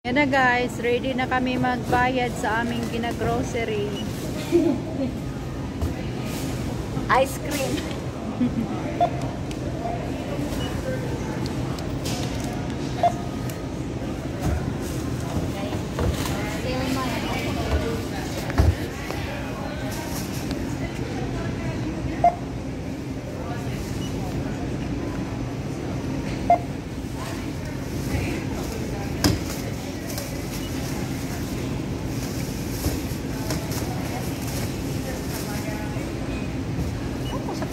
Yan na guys, ready na kami magbayad sa aming gina-grocery. Ice cream.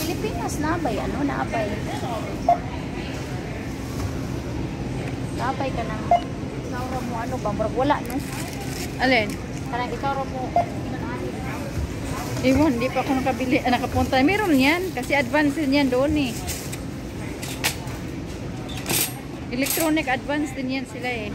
Pilipinas na bay, ano naabay. Naabay ka nang isaura mo ano ba, wala no. Alin? Kanang isaura mo. Iwan, hindi pa ako nakabili, nakapunta. Meron yan, kasi advance din yan doon eh. Electronic advance din yan sila eh.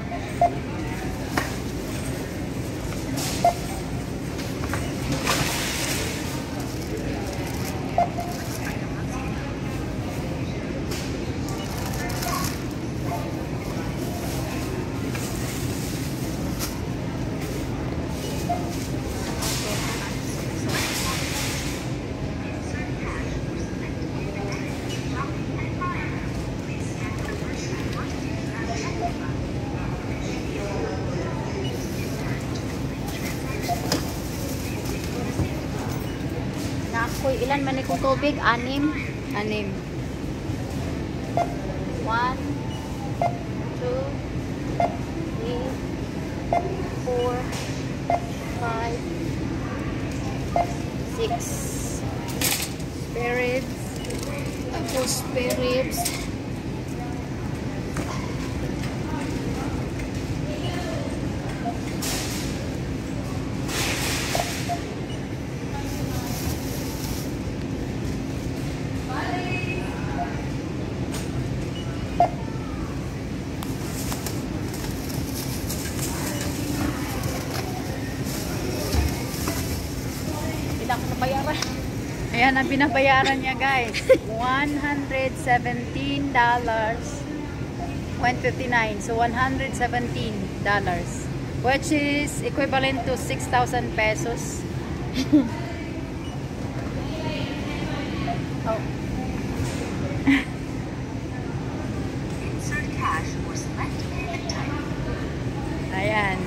Nakoy, ilan man ikong tubig? 6? 6. 1, 2, 3, 4, 5, 6. Spare ribs. Tapos spare ribs. Ilang ko nabayaran? Ayan ang binabayaran niya guys. $117. 159. So $117. Which is equivalent to 6,000 pesos. Oh. Insert cash or select payment type. Ayan.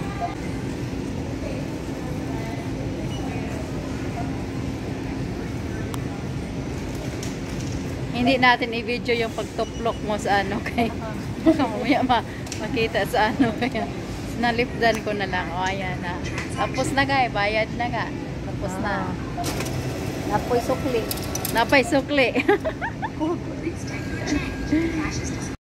Hindi natin i-video yung pagtuplok mo sa ano kay baka mamaya makita sa ano kaya nalipdan ko na lang. O ayan na. Tapos na guys, bayad na nga. Tapos na. Napoy sukli. Napay sukli. Please take your change. Cash is